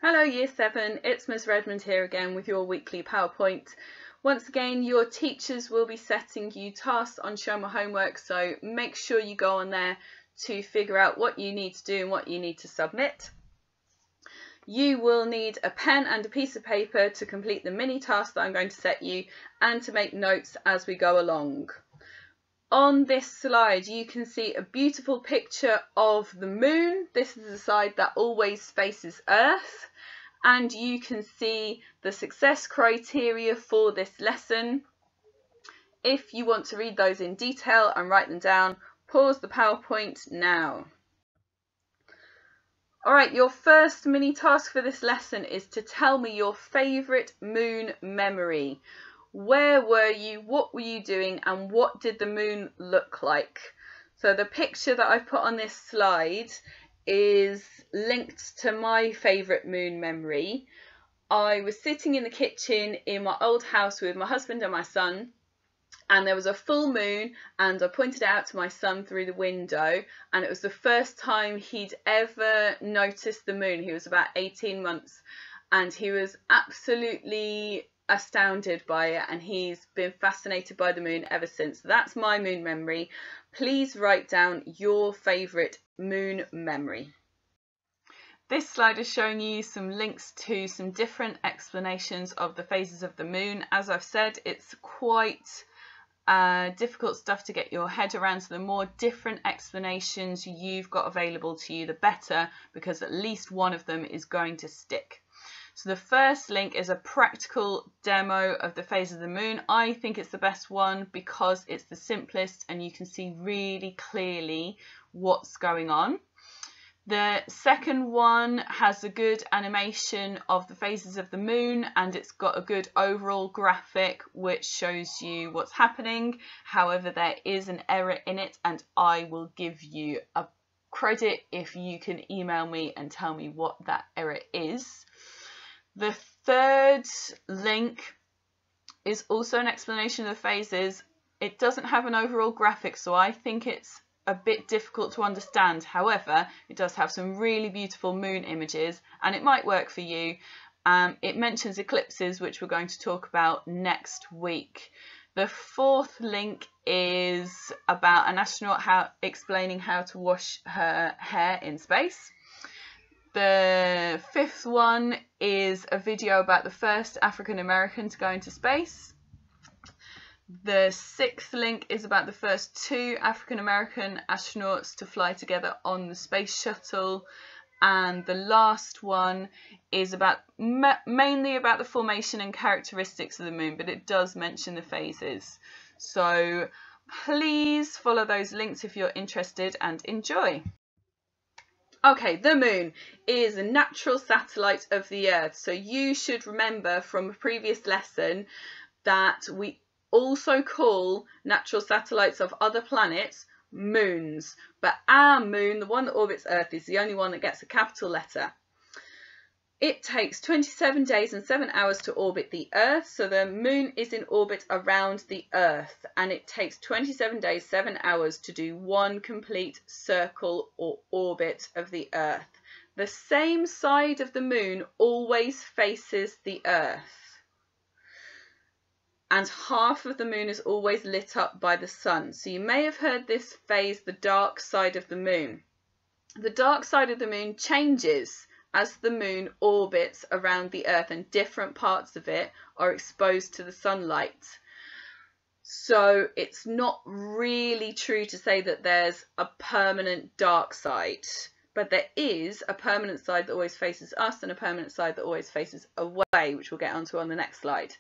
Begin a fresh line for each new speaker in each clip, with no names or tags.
Hello Year 7, it's Ms Redmond here again with your weekly PowerPoint. Once again, your teachers will be setting you tasks on Show My Homework, so make sure you go on there to figure out what you need to do and what you need to submit. You will need a pen and a piece of paper to complete the mini task that I'm going to set you and to make notes as we go along. On this slide you can see a beautiful picture of the moon. This is the side that always faces Earth, and you can see the success criteria for this lesson. If you want to read those in detail and write them down, pause the PowerPoint now. Alright, your first mini task for this lesson is to tell me your favourite moon memory. Where were you, what were you doing, and what did the moon look like? So the picture that I've put on this slide is linked to my favourite moon memory. I was sitting in the kitchen in my old house with my husband and my son, and there was a full moon, and I pointed it out to my son through the window, and it was the first time he'd ever noticed the moon. He was about 18 months and he was absolutely astounded by it, and he's been fascinated by the moon ever since. That's my moon memory. Please write down your favourite moon memory. This slide is showing you some links to some different explanations of the phases of the moon. As I've said, it's quite difficult stuff to get your head around, so the more different explanations you've got available to you, the better, because at least one of them is going to stick. So the first link is a practical demo of the phase of the moon. I think it's the best one because it's the simplest and you can see really clearly what's going on. The second one has a good animation of the phases of the moon, and it's got a good overall graphic which shows you what's happening. However, there is an error in it, and I will give you a credit if you can email me and tell me what that error is. The third link is also an explanation of the phases. It doesn't have an overall graphic, so I think it's a bit difficult to understand. However, it does have some really beautiful moon images and it might work for you. It mentions eclipses, which we're going to talk about next week. The fourth link is about an astronaut explaining how to wash her hair in space. The fifth one is a video about the first African American to go into space. The sixth link is about the first 2 African American astronauts to fly together on the space shuttle. And the last one is about mainly about the formation and characteristics of the moon, but it does mention the phases. So please follow those links if you're interested and enjoy. Okay, the moon is a natural satellite of the Earth. So you should remember from a previous lesson that we also call natural satellites of other planets moons. But our moon, the one that orbits Earth, is the only one that gets a capital letter. It takes 27 days and 7 hours to orbit the Earth, so the moon is in orbit around the Earth, and it takes 27 days, 7 hours to do one complete circle or orbit of the Earth. The same side of the moon always faces the Earth, and half of the moon is always lit up by the sun. So you may have heard this phase, the dark side of the moon. The dark side of the moon changes as the moon orbits around the Earth, and different parts of it are exposed to the sunlight. So it's not really true to say that there's a permanent dark side, but there is a permanent side that always faces us and a permanent side that always faces away, which we'll get onto on the next slide.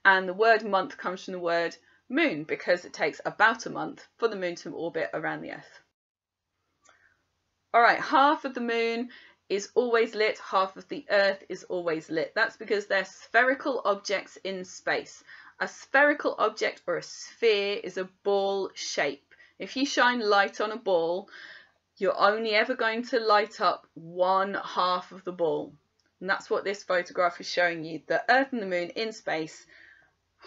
And the word month comes from the word moon because it takes about a month for the moon to orbit around the Earth. Alright, half of the moon is always lit, half of the Earth is always lit. That's because they're spherical objects in space. A spherical object or a sphere is a ball shape. If you shine light on a ball, you're only ever going to light up one half of the ball. And that's what this photograph is showing you. The Earth and the moon in space,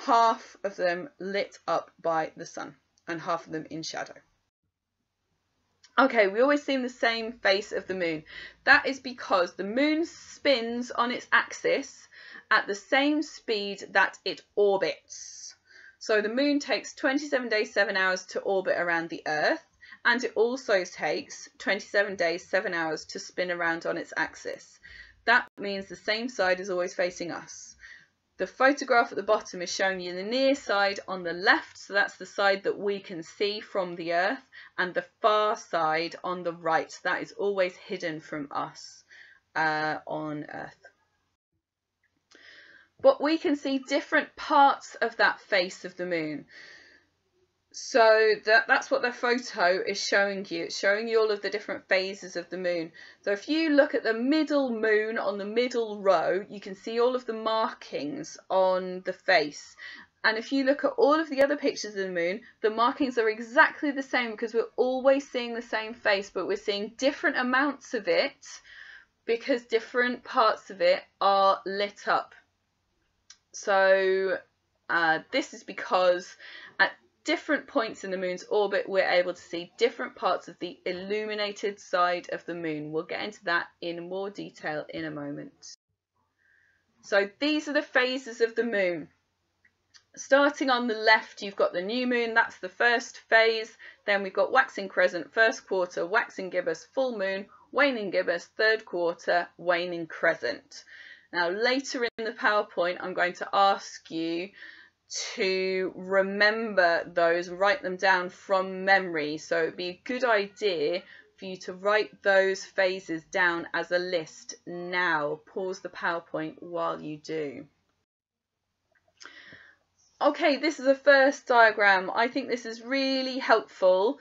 half of them lit up by the sun and half of them in shadow. Okay, we always see the same face of the moon. That is because the moon spins on its axis at the same speed that it orbits. So the moon takes 27 days, 7 hours to orbit around the Earth, and it also takes 27 days, 7 hours to spin around on its axis. That means the same side is always facing us. The photograph at the bottom is showing you the near side on the left, so that's the side that we can see from the Earth, and the far side on the right, that is always hidden from us on Earth. But we can see different parts of that face of the moon. So that's what the photo is showing you. It's showing you all of the different phases of the moon. So if you look at the middle moon on the middle row, you can see all of the markings on the face. And if you look at all of the other pictures of the moon, the markings are exactly the same because we're always seeing the same face, but we're seeing different amounts of it because different parts of it are lit up. So this is because at different points in the moon's orbit, we're able to see different parts of the illuminated side of the moon. We'll get into that in more detail in a moment. So these are the phases of the moon. Starting on the left, you've got the new moon, that's the first phase. Then we've got waxing crescent, first quarter, waxing gibbous, full moon, waning gibbous, third quarter, waning crescent. Now later in the PowerPoint, I'm going to ask you to remember those, write them down from memory. So it'd be a good idea for you to write those phases down as a list now. Pause the PowerPoint while you do. Okay, this is the first diagram. I think this is really helpful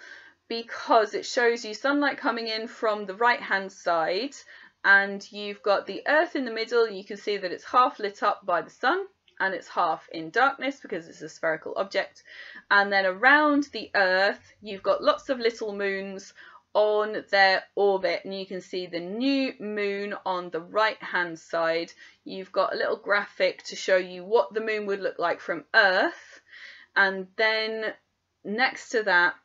because it shows you sunlight coming in from the right hand side, and you've got the Earth in the middle. You can see that it's half lit up by the sun and it's half in darkness because it's a spherical object. And then around the Earth, you've got lots of little moons on their orbit, and you can see the new moon on the right hand side. You've got a little graphic to show you what the moon would look like from Earth, and then next to that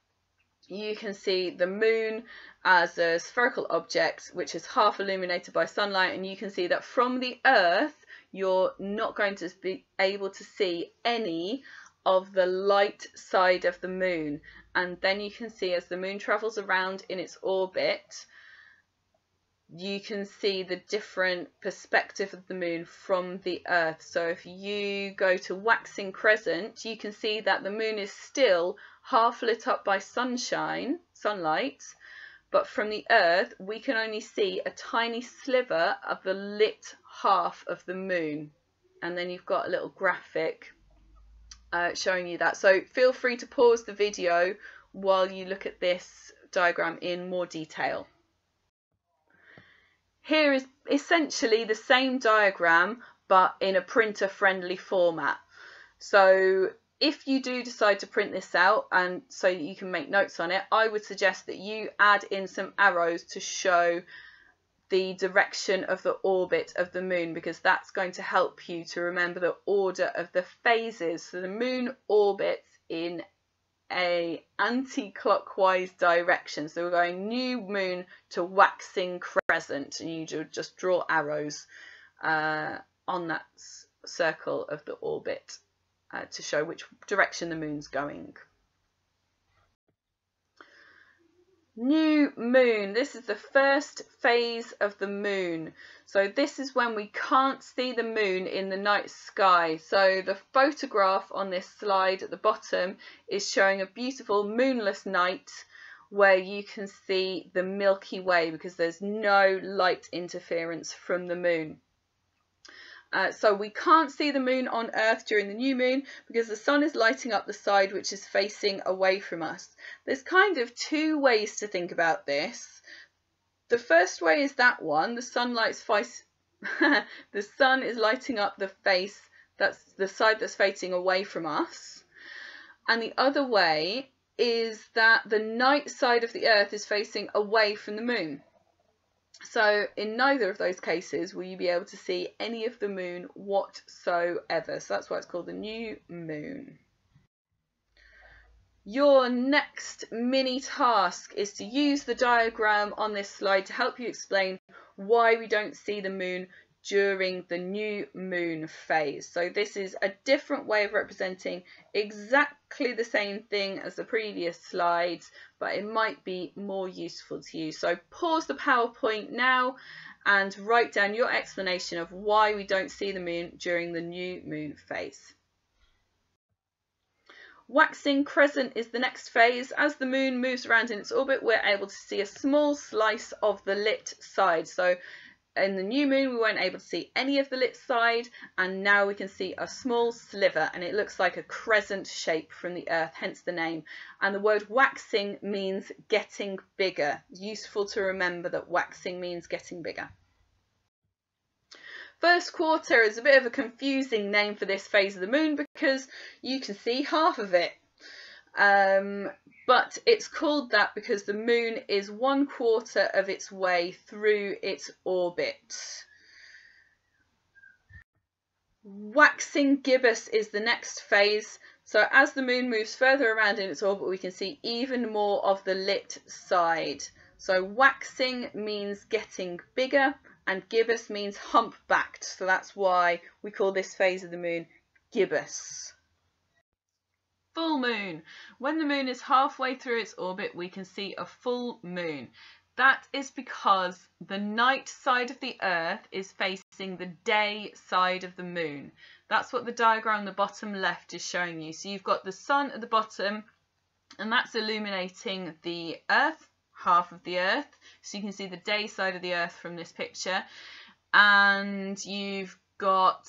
you can see the moon as a spherical object which is half illuminated by sunlight, and you can see that from the Earth you're not going to be able to see any of the light side of the moon. And then you can see as the moon travels around in its orbit, you can see the different perspective of the moon from the Earth. So if you go to waxing crescent, you can see that the moon is still half lit up by sunlight, but from the Earth we can only see a tiny sliver of the lit half of the moon. And then you've got a little graphic showing you that. So feel free to pause the video while you look at this diagram in more detail. Here is essentially the same diagram but in a printer friendly format. So if you do decide to print this out and so you can make notes on it, I would suggest that you add in some arrows to show the direction of the orbit of the moon, because that's going to help you to remember the order of the phases. So the moon orbits in a anti-clockwise direction, so we're going new moon to waxing crescent, and you just draw arrows on that circle of the orbit to show which direction the moon's going. New moon, this is the first phase of the moon. So this is when we can't see the moon in the night sky. So the photograph on this slide at the bottom is showing a beautiful moonless night where you can see the Milky Way because there's no light interference from the moon. So we can't see the moon on Earth during the new moon because the sun is lighting up the side which is facing away from us. There's kind of two ways to think about this. The first way is that one, the sun is lighting up the face, that's the side that's facing away from us. And the other way is that the night side of the Earth is facing away from the moon. So in neither of those cases will you be able to see any of the moon whatsoever. So that's why it's called the new moon. Your next mini task is to use the diagram on this slide to help you explain why we don't see the moon during the new moon phase. So this is a different way of representing exactly the same thing as the previous slides, but it might be more useful to you. So pause the PowerPoint now and write down your explanation of why we don't see the moon during the new moon phase. Waxing crescent is the next phase. As the moon moves around in its orbit, we're able to see a small slice of the lit side. So in the new moon, we weren't able to see any of the lit side, and now we can see a small sliver, and it looks like a crescent shape from the Earth, hence the name. And the word waxing means getting bigger. Useful to remember that waxing means getting bigger. First quarter is a bit of a confusing name for this phase of the moon because you can see half of it. But it's called that because the moon is 1/4 of its way through its orbit. Waxing gibbous is the next phase. So as the moon moves further around in its orbit, we can see even more of the lit side. So waxing means getting bigger, and gibbous means humpbacked, so that's why we call this phase of the moon gibbous. Full moon. When the moon is halfway through its orbit, we can see a full moon. That is because the night side of the Earth is facing the day side of the moon. That's what the diagram on the bottom left is showing you. So you've got the sun at the bottom, and that's illuminating the Earth, half of the Earth, so you can see the day side of the Earth from this picture, and you've got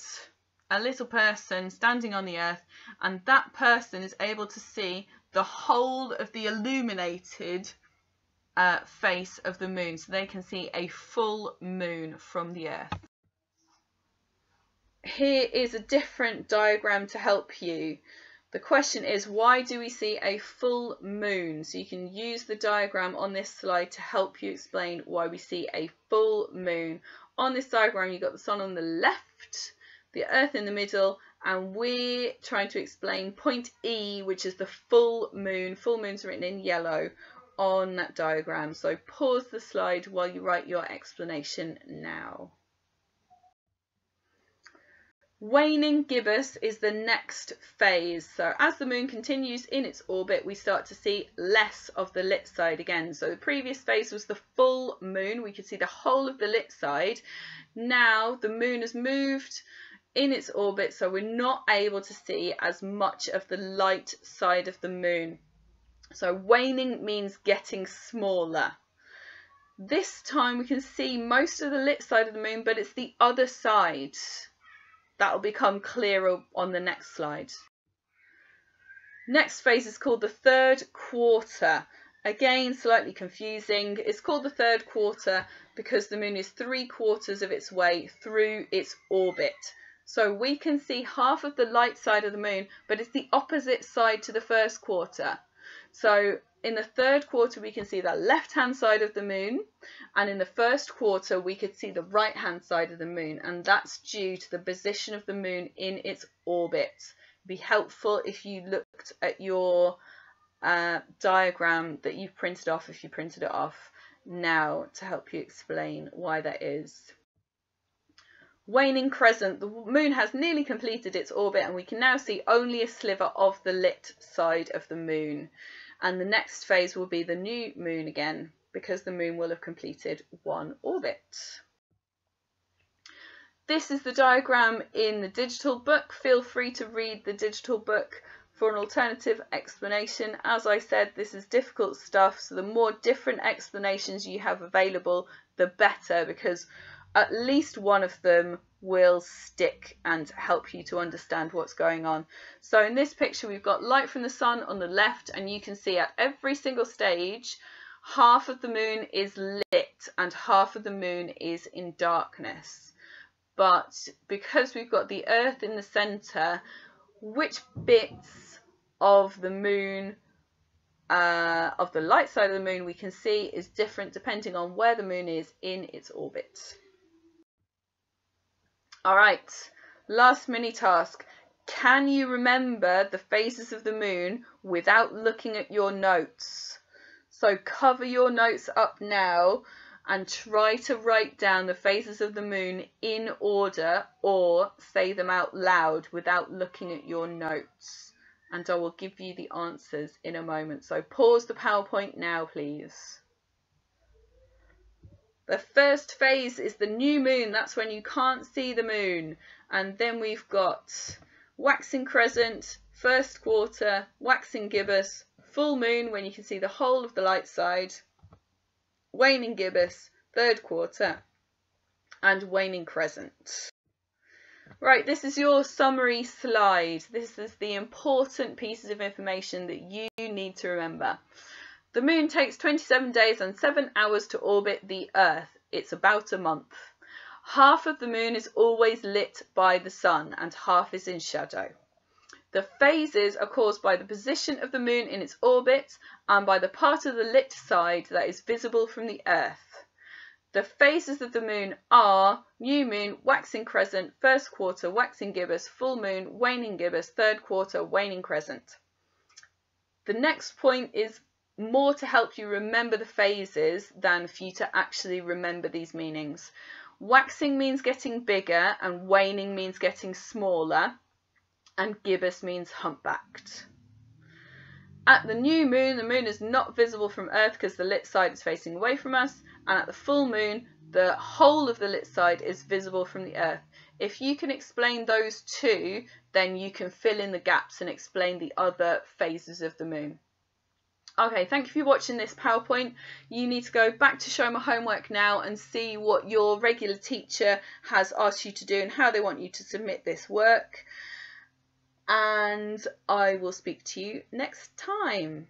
a little person standing on the Earth, and that person is able to see the whole of the illuminated face of the moon, so they can see a full moon from the Earth. Here is a different diagram to help you. The question is, why do we see a full moon? So you can use the diagram on this slide to help you explain why we see a full moon. On this diagram, you've got the sun on the left, the Earth in the middle, and we're trying to explain point E, which is the full moon. Full moon's written in yellow on that diagram. So pause the slide while you write your explanation now. Waning gibbous is the next phase. So as the moon continues in its orbit, we start to see less of the lit side again. So the previous phase was the full moon. We could see the whole of the lit side. Now the moon has moved in its orbit, so we're not able to see as much of the light side of the moon. So waning means getting smaller. This time we can see most of the lit side of the moon, but it's the other side. That will become clearer on the next slide. Next phase is called the third quarter. Again, slightly confusing. It's called the third quarter because the moon is 3/4 of its way through its orbit. So we can see half of the light side of the moon, but it's the opposite side to the first quarter. So in the third quarter, we can see the left-hand side of the moon, and in the first quarter, we could see the right-hand side of the moon, and that's due to the position of the moon in its orbit. It'd be helpful if you looked at your diagram that you've printed off, if you printed it off now, to help you explain why that is. Waning crescent. The moon has nearly completed its orbit, and we can now see only a sliver of the lit side of the moon. And the next phase will be the new moon again, because the moon will have completed one orbit. This is the diagram in the digital book. Feel free to read the digital book for an alternative explanation. As I said, this is difficult stuff, so the more different explanations you have available, the better, because at least one of them will stick and help you to understand what's going on. So in this picture, we've got light from the sun on the left, and you can see at every single stage, half of the moon is lit and half of the moon is in darkness. But because we've got the Earth in the center, which bits of the moon, of the light side of the moon we can see is different depending on where the moon is in its orbit. All right, last mini task. Can you remember the phases of the moon without looking at your notes? So cover your notes up now and try to write down the phases of the moon in order, or say them out loud without looking at your notes. And I will give you the answers in a moment. So pause the PowerPoint now, please. The first phase is the new moon. That's when you can't see the moon. And then we've got waxing crescent, first quarter, waxing gibbous, full moon when you can see the whole of the light side, waning gibbous, third quarter, and waning crescent. Right, this is your summary slide. This is the important pieces of information that you need to remember. The moon takes 27 days and 7 hours to orbit the Earth. It's about a month. Half of the moon is always lit by the sun and half is in shadow. The phases are caused by the position of the moon in its orbit and by the part of the lit side that is visible from the Earth. The phases of the moon are new moon, waxing crescent, first quarter, waxing gibbous, full moon, waning gibbous, third quarter, waning crescent. The next point is more to help you remember the phases than for you to actually remember these meanings. Waxing means getting bigger and waning means getting smaller, and gibbous means humpbacked. At the new moon, the moon is not visible from Earth because the lit side is facing away from us, and at the full moon, the whole of the lit side is visible from the Earth. If you can explain those two, then you can fill in the gaps and explain the other phases of the moon. Okay, thank you for watching this PowerPoint. You need to go back to Show My Homework now and see what your regular teacher has asked you to do and how they want you to submit this work. And I will speak to you next time.